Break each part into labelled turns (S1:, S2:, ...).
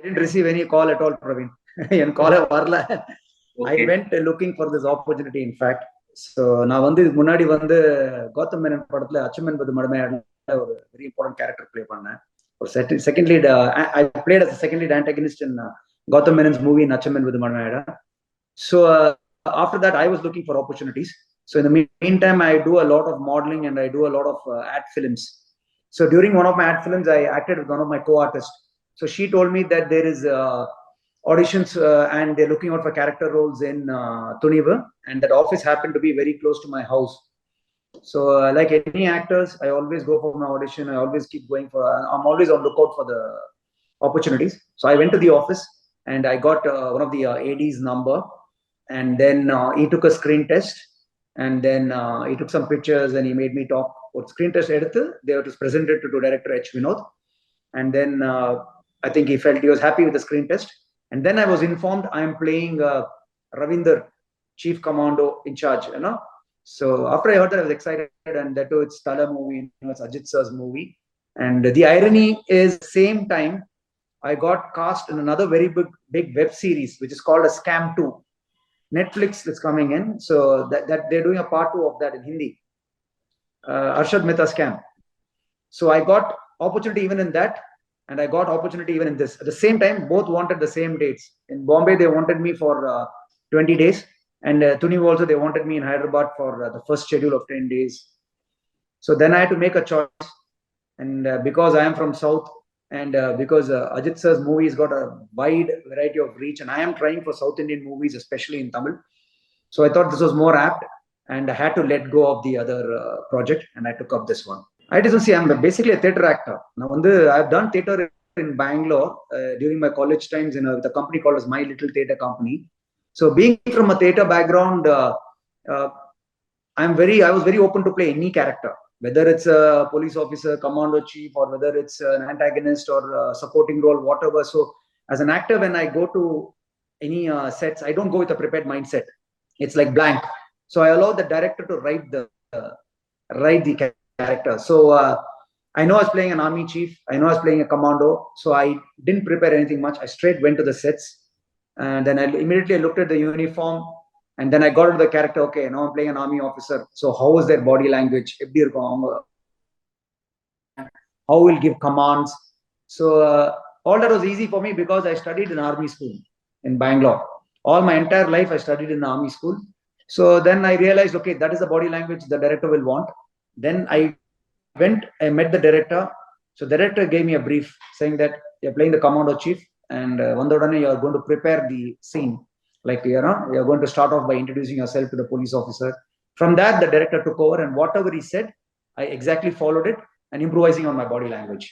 S1: didn't receive any call at all, Praveen. And call varla. I went looking for this opportunity, in fact. So நான் வந்து முன்னாடி வந்து கௌதம் மேனன் படத்துல அச்சும் என்பது மடமையாடல ஒரு very important character play பண்ணேன். ஒரு second lead, I played as a second lead antagonist in Gautam Menon's movie in Achum என்பது மடமையாட. So after that, I was looking for opportunities. So in the meantime, I do a lot of modeling and I do a lot of ad films. So during one of my ad films, I acted with one of my co-artists. So she told me that there is auditions and they're looking out for character roles in Thunivu, and that office happened to be very close to my house. So like any actors, I always go for my audition. I always keep going for, I'm always on lookout for the opportunities. So I went to the office and I got one of the AD's number, and then he took a screen test, and then he took some pictures and he made me talk. What screen test edithu, they was presented to director H. Vinod, and then I think he felt he was happy with the screen test. And then I was informed I am playing Ravinder, chief commando in charge, you know. So after I heard that, I was excited, and that too, it's Tala movie, you know, it's Ajith sir's movie. And the irony is, same time, I got cast in another very big web series, which is called a Scam 2. Netflix is coming in, so that they're doing a part 2 of that in Hindi. Arshad Mehta Scam. So I got opportunity even in that, and I got opportunity even in this. At the same time, both wanted the same dates. In Bombay, they wanted me for 20 days, and Thunivu also, they wanted me in Hyderabad for the first schedule of 10 days. So then I had to make a choice, and because I am from South, and because Ajith sir's movies got a wide variety of reach, and I am trying for South Indian movies, especially in Tamil. So I thought this was more apt, and I had to let go of the other project, and I took up this one. I just see, I'm basically a theatre actor. Now, I've done theatre in Bangalore during my college times in a company called as My Little Theatre Company. So being from a theatre background, I was very open to play any character, whether it's a police officer, commando chief, or whether it's an antagonist or a supporting role, whatever. So as an actor, when I go to any sets, I don't go with a prepared mindset. It's like blank. So I allow the director to write the character. So I know I was playing an army chief. I know I was playing a commando. So I didn't prepare anything much. I straight went to the sets, and then I immediately looked at the uniform, and then I got into the character. Okay, now I'm playing an army officer. So how is their body language? How will give commands? So all that was easy for me because I studied in army school in Bangalore. All my entire life I studied in the army school. So then I realized, okay, that is the body language the director will want. Then I met the director. So the director gave me a brief saying that you're playing the commando chief, and you are going to prepare the scene. Like, you know, you're going to start off by introducing yourself to the police officer. From that, the director took over, and whatever he said, I exactly followed it, and improvising on my body language.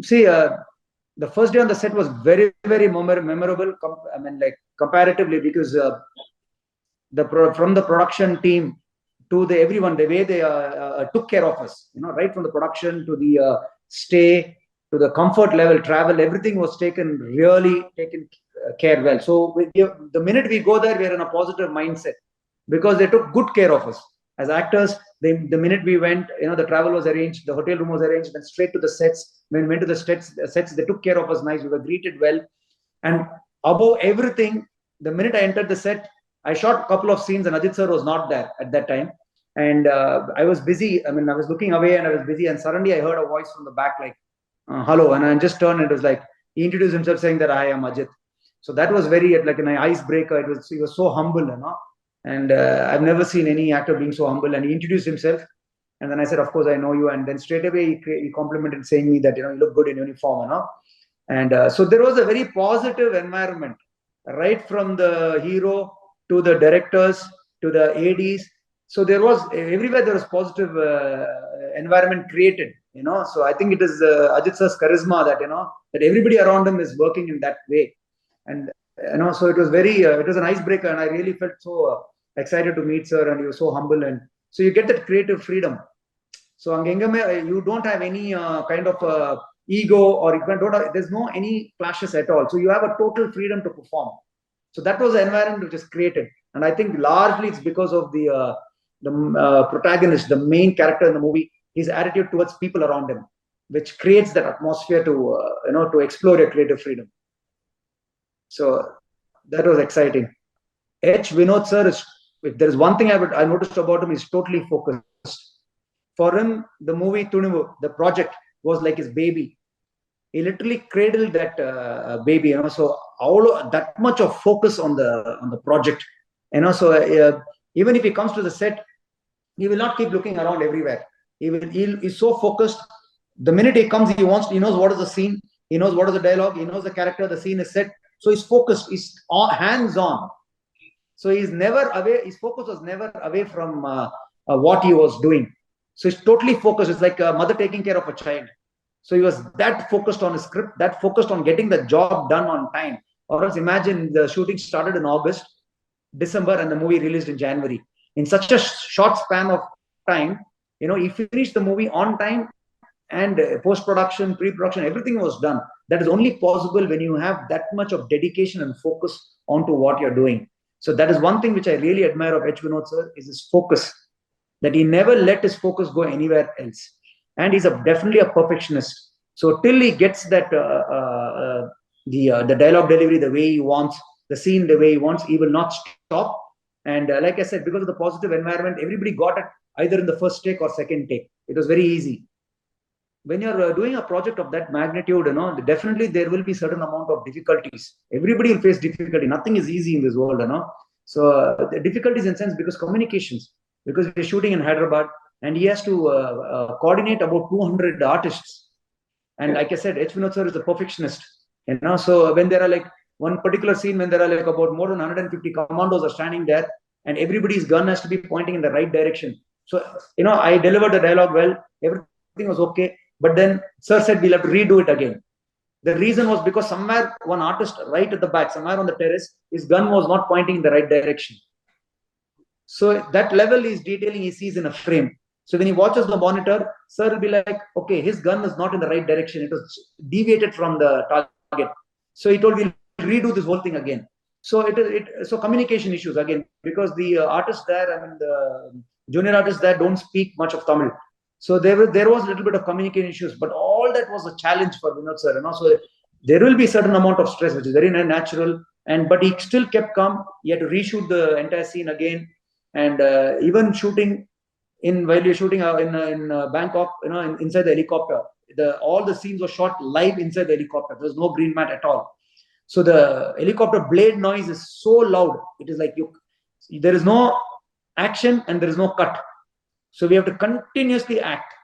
S1: See, the first day on the set was very, very memorable. I mean, like, comparatively, because from the production team to everyone, the way they took care of us, you know, right from the production to the stay to the comfort level, travel, everything was taken care well. So the minute we go there, we are in a positive mindset because they took good care of us. As actors, the minute we went, you know, the travel was arranged, the hotel room was arranged, then straight to the sets. When we went to the sets, they took care of us nice. We were greeted well. And above everything, the minute I entered the set, I shot a couple of scenes, and Ajith sir was not there at that time. And I was busy. I mean, I was looking away and I was busy. And suddenly I heard a voice from the back like, hello. And I just turned, and it was like, he introduced himself saying that I am Ajith. So that was very like an icebreaker. He was so humble, you know. And I've never seen any actor being so humble. And he introduced himself. And then I said, of course, I know you. And then straight away he complimented, saying me that, you know, you look good in uniform, you know. And so there was a very positive environment, right from the hero to the directors to the ADs. So there was everywhere there was positive environment created, you know. So I think it is Ajith sir's charisma that, you know, that everybody around him is working in that way. And, you know, so it was it was an icebreaker, and I really felt so excited to meet sir, and he was so humble. And so you get that creative freedom. So you don't have any kind of ego, or there's no any clashes at all. So you have a total freedom to perform. So that was the environment which is created. And I think largely it's because of the protagonist, the main character in the movie, his attitude towards people around him, which creates that atmosphere to, you know, to explore your creative freedom. So that was exciting. Vinod sir is, if there is one thing I noticed about him, he's totally focused. For him, the movie Thunivu, the project was like his baby. He literally cradled that baby, So all that much of focus on the project, So even if he comes to the set, he will not keep looking around everywhere. He's so focused. The minute he comes, he knows what is the scene, he knows what is the dialogue, he knows the character, the scene is set. So he's focused, he's hands on. So he's never away. His focus was never away from what he was doing. So he's totally focused. It's like a mother taking care of a child. So he was that focused on his script, that focused on getting the job done on time. Or else imagine the shooting started in August, December, and the movie released in January. In such a short span of time, he finished the movie on time, and post-production, pre-production, everything was done. That is only possible when you have that much of dedication and focus onto what you're doing. So that is one thing which I really admire of Vinod sir, is his focus, that he never let his focus go anywhere else. And he's definitely a perfectionist. So till he gets that the dialogue delivery the way he wants, the scene the way he wants, he will not stop. And like I said, because of the positive environment, everybody got it either in the first take or second take. It was very easy. When you're doing a project of that magnitude, definitely there will be certain amount of difficulties. Everybody will face difficulty. Nothing is easy in this world, So the difficulties in sense, because communications, because we're shooting in Hyderabad, and he has to coordinate about 200 artists. And like I said, Vinod sir is a perfectionist, So when there are like one particular scene, when there are like about more than 150 commandos are standing there, and everybody's gun has to be pointing in the right direction. So, I delivered the dialogue well, everything was okay. But then sir said we'll have to redo it again. The reason was because somewhere one artist right at the back, somewhere on the terrace, his gun was not pointing in the right direction. So that level is detailing he sees in a frame. So when he watches the monitor, sir will be like, okay, his gun is not in the right direction. It was deviated from the target. So he told, we'll redo this whole thing again. So so communication issues again, because the artists there, the junior artists there don't speak much of Tamil. So there was a little bit of communication issues, but all that was a challenge for Vinod sir. So there will be a certain amount of stress, which is very natural. But he still kept calm. He had to reshoot the entire scene again, and even shooting while you're shooting in Bangkok, inside the helicopter, all the scenes were shot live inside the helicopter. There's no green mat at all. So the helicopter blade noise is so loud. It is like there is no action and there is no cut. So we have to continuously act,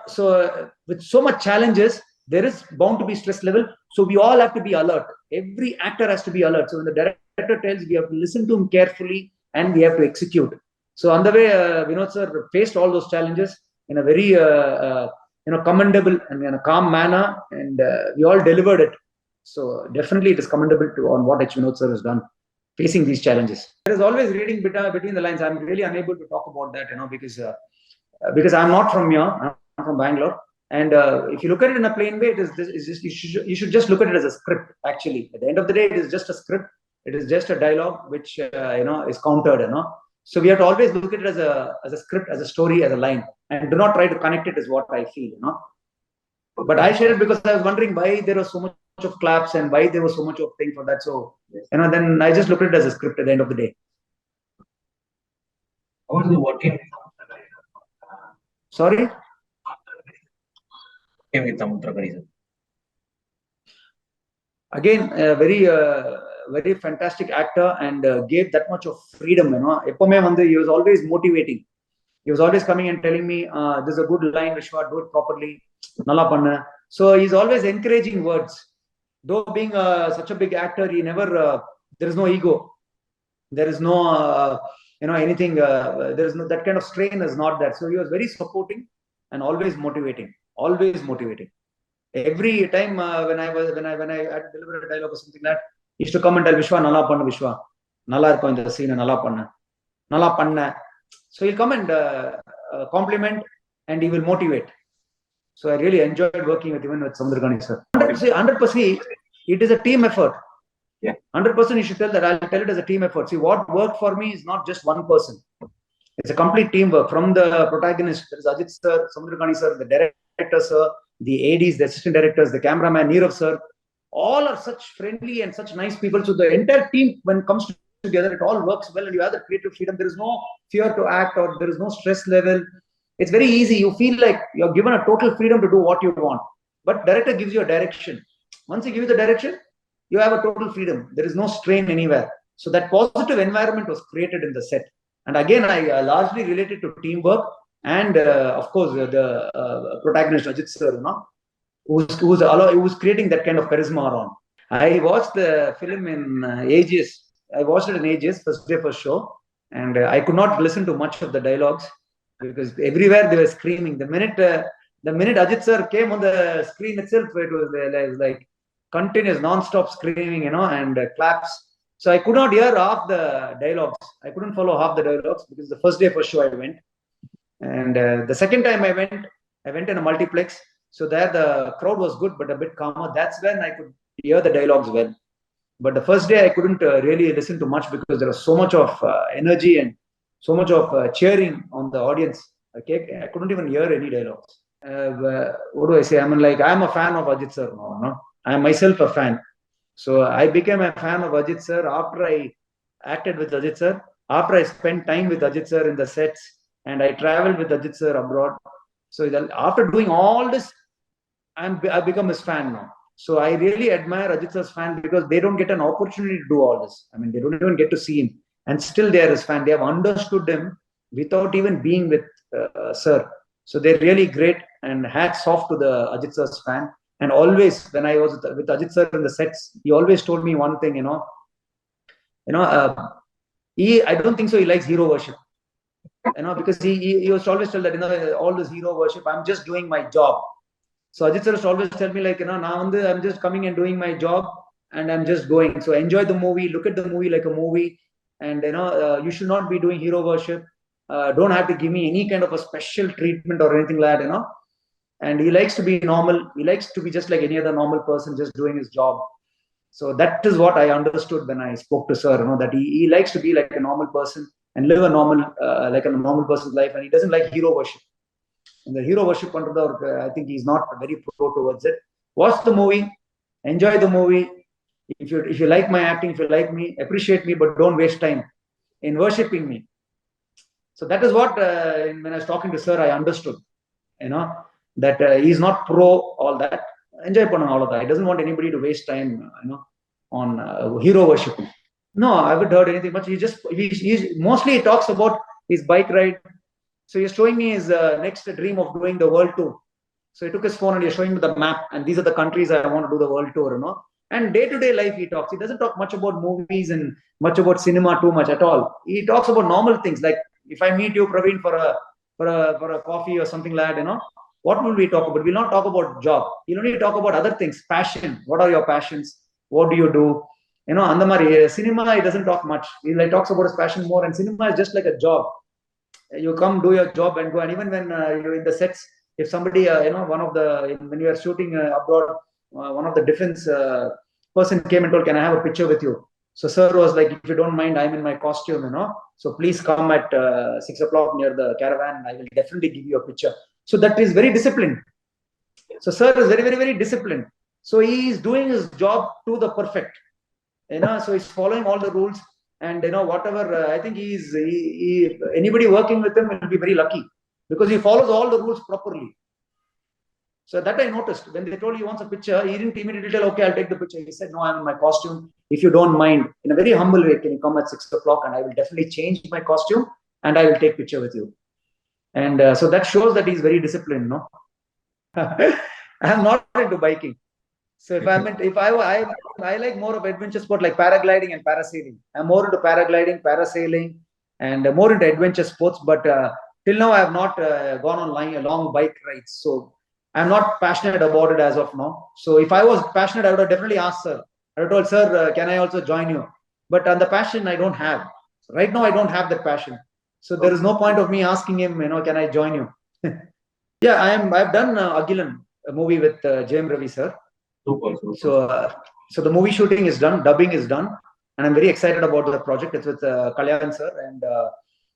S1: So with so much challenges, there is bound to be stress level. So we all have to be alert. Every actor has to be alert. So when the director tells, we have to listen to him carefully and we have to execute. So on the way, Vinod sir faced all those challenges in a very commendable and in a calm manner, and we all delivered it. So definitely it is commendable on what Vinod sir has done, facing these challenges. There is always reading between the lines. I'm really unable to talk about that, because I'm not from here. I'm from Bangalore. And if you look at it in a plain way, it's just you should just look at it as a script. Actually, at the end of the day, it is just a script. It is just a dialogue which is countered. So we have to always look at it as a script, as a story, as a line, and do not try to connect it. Is what I feel. But I shared it because I was wondering why there was so much of claps and why there was so much of thing for that. So then I just looked at it as a script at the end of the day.
S2: How was the working?
S1: Sorry. Again, very fantastic actor, and gave that much of freedom. He was always motivating. He was always coming and telling me, "This is a good line, Vishwa, do it properly. Nalla panna." So he's always encouraging words. Though being such a big actor, he never. There is no ego. There is no anything. There is no, that kind of strain is not there. So he was very supporting and always motivating. Always motivating. Every time when I had to deliver a dialogue or something like that, he used to come and tell Vishwa, "Nalla panna, Vishwa. Nalla irko in the scene, nalla panna. Nalla panna." So he'll come and compliment, and he will motivate. So I really enjoyed working with Samudragani sir. 100%, it is a team effort.
S2: Yeah.
S1: 100% you should tell that. I'll tell it as a team effort. See, what worked for me is not just one person. It's a complete teamwork. From the protagonist, there is Ajith sir, Samudragani sir, the director sir, the ADs, the assistant directors, the cameraman, Nirav sir, all are such friendly and such nice people. So the entire team, when it comes together, it all works well, and you have the creative freedom. There is no fear to act, or there is no stress level. It's very easy. You feel like you're given a total freedom to do what you want. But director gives you a direction. Once he gives you the direction, you have a total freedom. There is no strain anywhere. So that positive environment was created in the set. And again, I largely related to teamwork and, of course, the protagonist Ajith sir, who's creating that kind of charisma around. I watched the film in ages. I watched it in ages, first day, first show, and I could not listen to much of the dialogues because everywhere they were screaming. The minute Ajith sir came on the screen itself, it was like continuous, non-stop screaming, and claps. So I could not hear half the dialogues. I couldn't follow half the dialogues because the first day, first show I went, and the second time I went in a multiplex. So there the crowd was good, but a bit calmer. That's when I could hear the dialogues well. But the first day I couldn't really listen to much because there was so much of energy and so much of cheering on the audience. Okay, I couldn't even hear any dialogues. What do I say? I mean, like, I'm a fan of Ajith sir now. No? I'm myself a fan. So I became a fan of Ajith sir after I acted with Ajith sir, after I spent time with Ajith sir in the sets, and I traveled with Ajith sir abroad. So after doing all this, I've become his fan now. So I really admire Ajith sir's fan because they don't get an opportunity to do all this. I mean, they don't even get to see him, and still they are his fan. They have understood him without even being with sir. So they're really great, and hats off to the Ajith sir's fan. And always, when I was with Ajith sir in the sets, he always told me one thing, I don't think so. He likes hero worship, because he was always tell that, all this hero worship, I'm just doing my job. So Ajith sir always tell me like, now I'm just coming and doing my job, and I'm just going. So enjoy the movie, look at the movie like a movie, and you should not be doing hero worship. Don't have to give me any kind of a special treatment or anything like that, And he likes to be normal. He likes to be just like any other normal person, just doing his job. So that is what I understood when I spoke to sir, that he likes to be like a normal person and live a normal, like a normal person's life, and he doesn't like hero worship. And the hero worship I think he's not very pro towards it. Watch the movie, enjoy the movie. If you like my acting, if you like me, appreciate me, but don't waste time in worshipping me. So that is what when I was talking to sir, I understood, that he's not pro all that. Enjoy all of that. He doesn't want anybody to waste time, on hero worshiping. No, I haven't heard anything much. He mostly talks about his bike ride. So he's showing me his next dream of doing the world tour. So he took his phone and he's showing me the map, and these are the countries I want to do the world tour, And day-to-day life he talks. He doesn't talk much about movies and much about cinema too much at all. He talks about normal things, like if I meet you, Praveen, for a coffee or something like that, what will we talk about? We'll not talk about job. He'll only talk about other things. Passion. What are your passions? What do you do? Andamari, cinema, he doesn't talk much. He talks about his passion more, and cinema is just like a job. You come, do your job, and go. And even when you're in the sets, if somebody, when you are shooting abroad, one of the defense person came and told, "Can I have a picture with you?" So sir was like, "If you don't mind, I'm in my costume, So please come at 6 o'clock near the caravan, and I will definitely give you a picture." So that is very disciplined. So sir is very, very, very disciplined. So he is doing his job to the perfect. So he's following all the rules. And whatever, I think anybody working with him will be very lucky because he follows all the rules properly. So that I noticed. When they told he wants a picture, he didn't immediately tell, "Okay, I'll take the picture." He said, "No, I'm in my costume. If you don't mind, in a very humble way, can you come at 6 o'clock, and I will definitely change my costume and I will take picture with you." And so that shows that he's very disciplined, I'm not into biking. So I like more of adventure sport like paragliding and parasailing. I'm more into paragliding, parasailing, and more into adventure sports. But till now, I have not gone on long bike rides. So I'm not passionate about it as of now. So if I was passionate, I would have definitely asked sir. I would have told, "Sir, can I also join you?" But on the passion, I don't have. So right now, I don't have that passion. So there is no point of me asking him, "Can I join you?" Yeah, I've done Agilan, a movie with J.M. Ravi sir. So the movie shooting is done, dubbing is done, and I'm very excited about the project. It's with Kalyan sir, and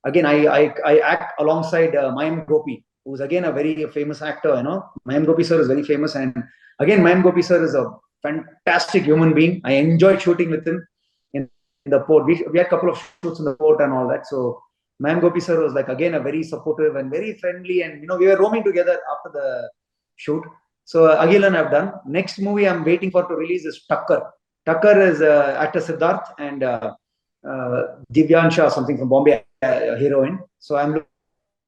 S1: again I act alongside Mayam Gopi, who's again a very famous actor. Mayam Gopi sir is very famous, and again Mayam Gopi sir is a fantastic human being. I enjoyed shooting with him in the port. We had a couple of shoots in the port and all that. So Man Gopi sir was like, again, a very supportive and very friendly. And, we were roaming together after the shoot. So Agilan I've done. Next movie I'm waiting for to release is Tucker. Tucker is actor Siddharth and Divyansha, something from Bombay, heroine. So I'm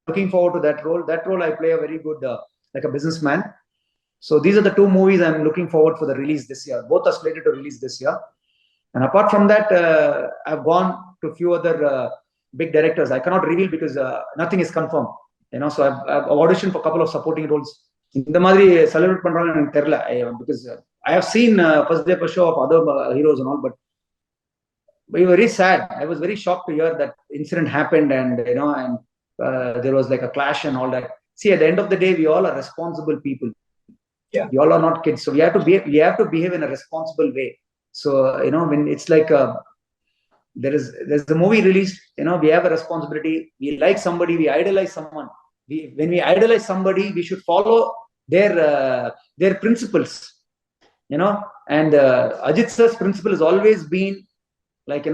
S1: looking forward to that role. That role I play a very good, like a businessman. So these are the two movies I'm looking forward for the release this year. Both are slated to release this year. And apart from that, I've gone to a few other big directors. I cannot reveal because nothing is confirmed. So I've auditioned for a couple of supporting roles. இந்த மாதிரி celebrate பண்றாங்கன்னு எனக்கு தெரியல because I have seen first day first show of other heroes and all, but we were very sad. I was very shocked to hear that incident happened, and and there was like a clash and all that. See, at the end of the day, we all are responsible people. Yeah, we all are not kids, so we have to behave in a responsible way. So when it's like there's a movie released, we have a responsibility. We like somebody, we idolize someone. When we idolize somebody, we should follow their principles. And Ajith sir's principle has always been like,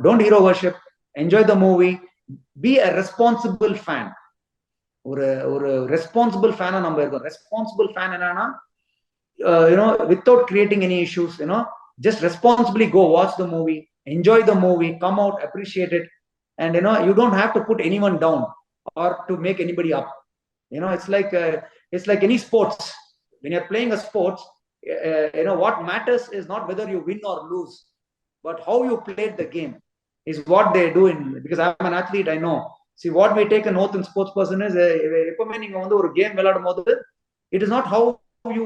S1: don't hero worship, enjoy the movie, be a responsible fan. ஒரு responsible fan நம்ம இருக்கோம். Responsible fan என்னன்னா without creating any issues, just responsibly go watch the movie, enjoy the movie, come out, appreciate it, and you don't have to put anyone down or to make anybody up. It's like any sports. When you're playing a sports, what matters is not whether you win or lose, but how you played the game is what they do because I'm an athlete, I know. See, what we take an oath in sports person is எப்பவுமே நீங்க வந்து ஒரு game விளையாடும் போது it is not how you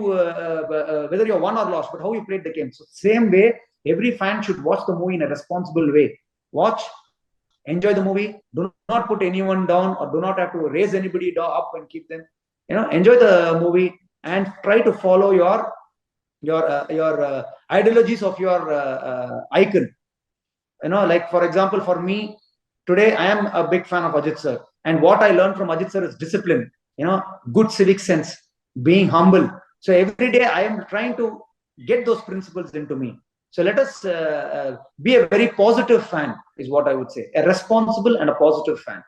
S1: whether you're won or lost, but how you played the game. So same way, every fan should watch the movie in a responsible way. Watch, enjoy the movie, do not put anyone down or do not have to raise anybody up and keep them. Enjoy the movie and try to follow your ideologies of your icon. Like for example, for me today, I am a big fan of Ajith sir, and what I learned from Ajith sir is discipline, good civic sense, being humble. So every day I am trying to get those principles into me. So let us be a very positive fan is what I would say, a responsible and a positive fan.